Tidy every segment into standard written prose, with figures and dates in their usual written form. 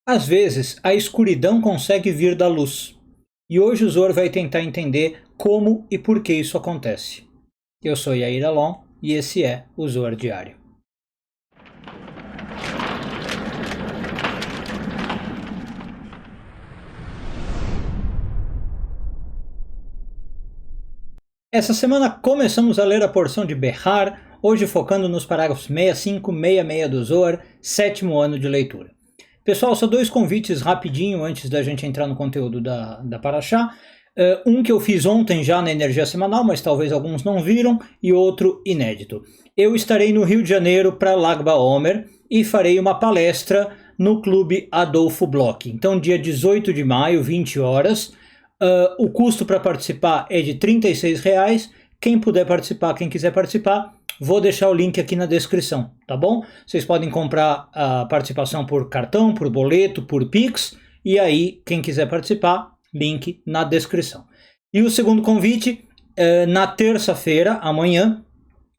Às vezes, a escuridão consegue vir da luz. E hoje o Zohar vai tentar entender como e por que isso acontece. Eu sou Yair Alon e esse é o Zohar Diário. Essa semana começamos a ler a porção de Behar, hoje focando nos parágrafos 65 e 66 do Zohar, 7º ano de leitura. Pessoal, só 2 convites rapidinho antes da gente entrar no conteúdo da Parashá. Um que eu fiz ontem já na Energia Semanal, mas talvez alguns não viram, e outro inédito. Eu estarei no Rio de Janeiro para Lag BaOmer e farei uma palestra no Clube Adolfo Bloch. Então, dia 18 de maio, 20 horas. O custo para participar é de R$36. Quem puder participar, quem quiser participar, vou deixar o link aqui na descrição, tá bom? Vocês podem comprar a participação por cartão, por boleto, por Pix, e aí, quem quiser participar, link na descrição. E o segundo convite, na terça-feira, amanhã,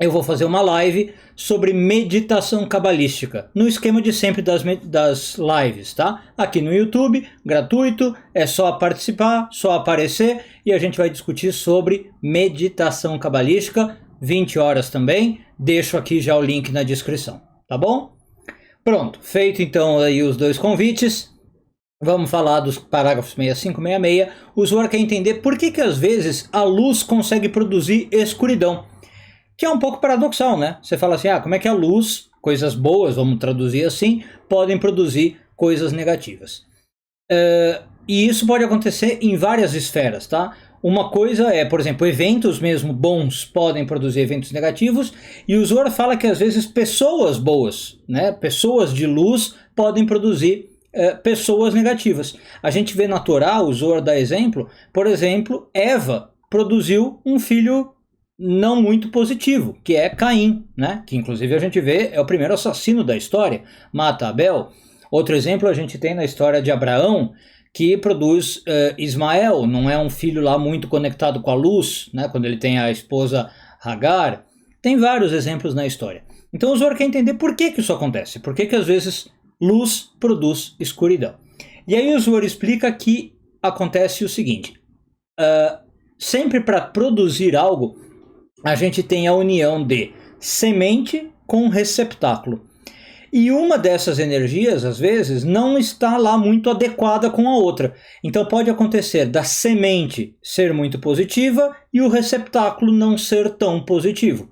eu vou fazer uma live sobre meditação cabalística, no esquema de sempre das lives, tá? Aqui no YouTube, gratuito, é só participar, só aparecer, e a gente vai discutir sobre meditação cabalística, 20 horas também, deixo aqui já o link na descrição, tá bom? Pronto, feito então aí os 2 convites, vamos falar dos parágrafos 65 e 66. O Zohar quer entender por que às vezes a luz consegue produzir escuridão. Que é um pouco paradoxal, né? Você fala assim, como é que a luz, coisas boas, vamos traduzir assim, podem produzir coisas negativas. E isso pode acontecer em várias esferas, tá? Uma coisa é, por exemplo, eventos mesmo bons podem produzir eventos negativos, e o Zohar fala que às vezes pessoas boas, né? Pessoas de luz podem produzir pessoas negativas. A gente vê na Torá, o Zohar dá exemplo, por exemplo, Eva produziu um filho não muito positivo, que é Caim, né? Que inclusive a gente vê é o primeiro assassino da história, mata Abel. Outro exemplo a gente tem na história de Abraão, que produz Ismael, não é um filho lá muito conectado com a luz, né? Quando ele tem a esposa Hagar. Tem vários exemplos na história. Então o Zohar quer entender por que isso acontece, por que às vezes luz produz escuridão. E aí o Zohar explica que acontece o seguinte, sempre para produzir algo, a gente tem a união de semente com receptáculo. E uma dessas energias, às vezes, não está lá muito adequada com a outra. Então pode acontecer da semente ser muito positiva e o receptáculo não ser tão positivo.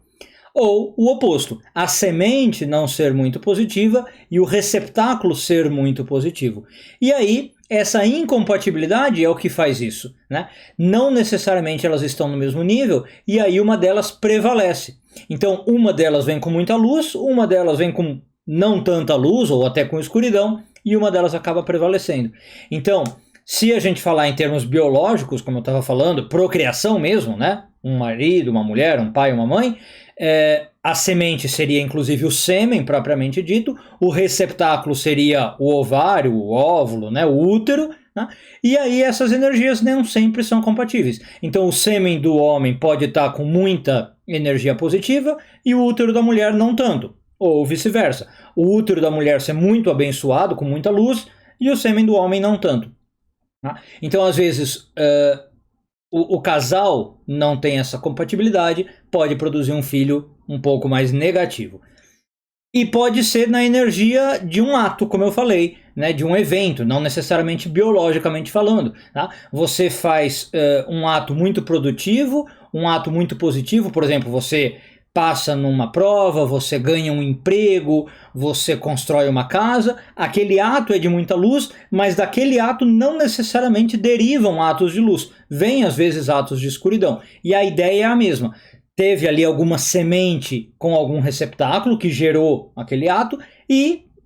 Ou o oposto, a semente não ser muito positiva e o receptáculo ser muito positivo. E aí, essa incompatibilidade é o que faz isso, né? Não necessariamente elas estão no mesmo nível, e aí uma delas prevalece. Então, uma delas vem com muita luz, uma delas vem com não tanta luz, ou até com escuridão, e uma delas acaba prevalecendo. Então, se a gente falar em termos biológicos, como eu estava falando, procriação mesmo, né? Um marido, uma mulher, um pai, uma mãe, a semente seria inclusive o sêmen propriamente dito, o receptáculo seria o ovário, o óvulo, né, o útero, né? E aí essas energias nem sempre são compatíveis. Então o sêmen do homem pode estar com muita energia positiva e o útero da mulher não tanto, ou vice-versa. O útero da mulher ser muito abençoado, com muita luz, e o sêmen do homem não tanto. Tá? Então às vezes o casal não tem essa compatibilidade, pode produzir um filho um pouco mais negativo. E pode ser na energia de um ato, como eu falei, né, de um evento, não necessariamente biologicamente falando. Tá? Você faz um ato muito produtivo, um ato muito positivo, por exemplo, você passa numa prova, você ganha um emprego, você constrói uma casa, aquele ato é de muita luz, mas daquele ato não necessariamente derivam atos de luz, vêm às vezes atos de escuridão, e a ideia é a mesma. Teve ali alguma semente com algum receptáculo que gerou aquele ato,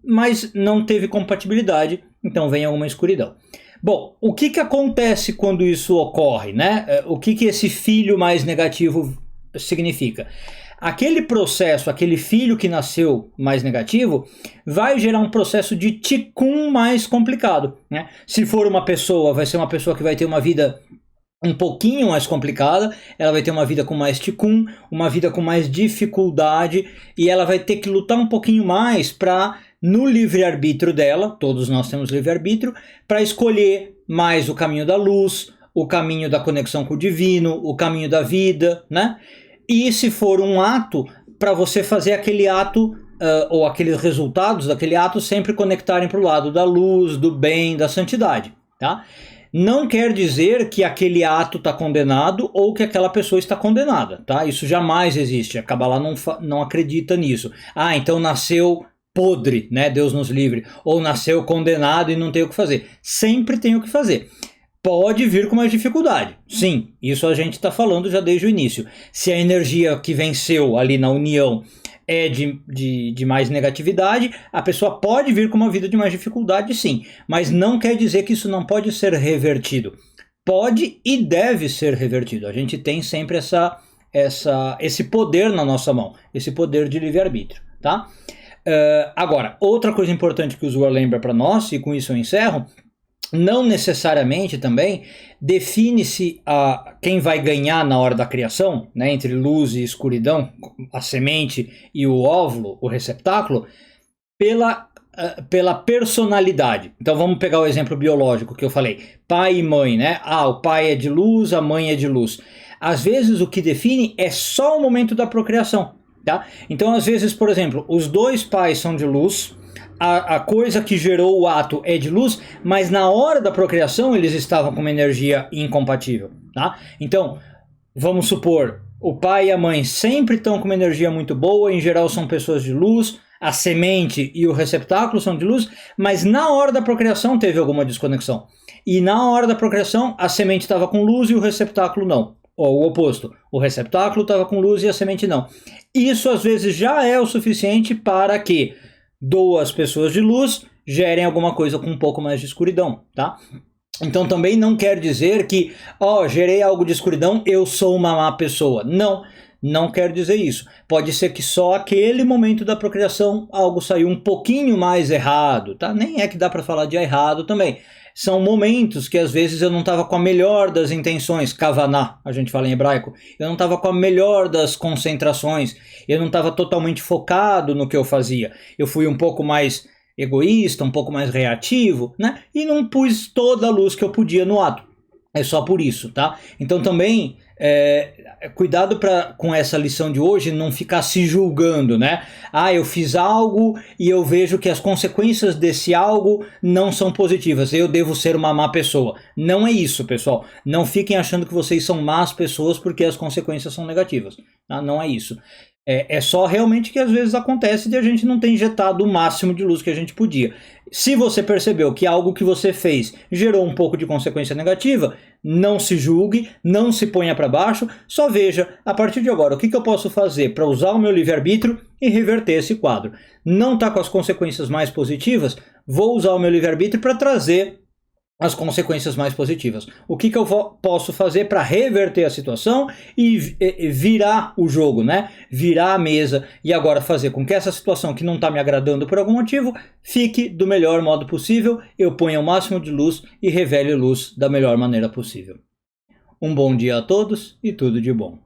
mas não teve compatibilidade, então vem alguma escuridão. Bom, o que acontece quando isso ocorre, né? O que esse filho mais negativo significa? Aquele processo, aquele filho que nasceu mais negativo, vai gerar um processo de tikkun mais complicado, né? Se for uma pessoa, vai ser uma pessoa que vai ter uma vida um pouquinho mais complicada, ela vai ter uma vida com mais tikkun, uma vida com mais dificuldade, e ela vai ter que lutar um pouquinho mais para no livre-arbítrio dela, todos nós temos livre-arbítrio, para escolher mais o caminho da luz, o caminho da conexão com o divino, o caminho da vida, né? E se for um ato, para você fazer aquele ato, ou aqueles resultados daquele ato sempre conectarem para o lado da luz, do bem, da santidade, tá? Não quer dizer que aquele ato está condenado ou que aquela pessoa está condenada, tá? Isso jamais existe, a Kabbalah não acredita nisso. Ah, então nasceu podre, né? Deus nos livre. Ou nasceu condenado e não tem o que fazer. Sempre tem o que fazer. Pode vir com mais dificuldade. Sim, isso a gente está falando já desde o início. Se a energia que venceu ali na união é de mais negatividade, a pessoa pode vir com uma vida de mais dificuldade, sim. Mas não quer dizer que isso não pode ser revertido. Pode e deve ser revertido. A gente tem sempre esse poder na nossa mão, esse poder de livre-arbítrio, tá? Agora, outra coisa importante que o Zohar lembra para nós, e com isso eu encerro, não necessariamente também define-se quem vai ganhar na hora da criação, né, entre luz e escuridão, a semente e o óvulo, o receptáculo, pela personalidade. Então vamos pegar o exemplo biológico que eu falei, pai e mãe, né? O pai é de luz, a mãe é de luz. Às vezes o que define é só o momento da procriação, tá? Então às vezes, por exemplo, os dois pais são de luz, a coisa que gerou o ato é de luz, mas na hora da procriação eles estavam com uma energia incompatível, tá? Então, vamos supor, o pai e a mãe sempre estão com uma energia muito boa, em geral são pessoas de luz, a semente e o receptáculo são de luz, mas na hora da procriação teve alguma desconexão. E na hora da procriação a semente estava com luz e o receptáculo não. Ou o oposto, o receptáculo estava com luz e a semente não. Isso às vezes já é o suficiente para que duas pessoas de luz gerem alguma coisa com um pouco mais de escuridão, tá? Então também não quer dizer que, gerei algo de escuridão, eu sou uma má pessoa. Não quer dizer isso. Pode ser que só aquele momento da procriação algo saiu um pouquinho mais errado, tá? Nem é que dá para falar de errado também. São momentos que às vezes eu não estava com a melhor das intenções, kavaná, a gente fala em hebraico, eu não estava com a melhor das concentrações, eu não estava totalmente focado no que eu fazia, eu fui um pouco mais egoísta, um pouco mais reativo, né? E não pus toda a luz que eu podia no ato. É só por isso, tá? Então também cuidado com essa lição de hoje, não ficar se julgando, né? Eu fiz algo e eu vejo que as consequências desse algo não são positivas, eu devo ser uma má pessoa. Não é isso, pessoal. Não fiquem achando que vocês são más pessoas porque as consequências são negativas, tá? Não é isso. É só realmente que às vezes acontece de a gente não ter injetado o máximo de luz que a gente podia. Se você percebeu que algo que você fez gerou um pouco de consequência negativa, não se julgue, não se ponha para baixo, só veja, a partir de agora, o que eu posso fazer para usar o meu livre-arbítrio e reverter esse quadro. Não está com as consequências mais positivas, vou usar o meu livre-arbítrio para trazer as consequências mais positivas. O que eu posso fazer para reverter a situação e virar o jogo, né? Virar a mesa e agora fazer com que essa situação que não está me agradando por algum motivo fique do melhor modo possível, eu ponha o máximo de luz e revele luz da melhor maneira possível. Um bom dia a todos e tudo de bom.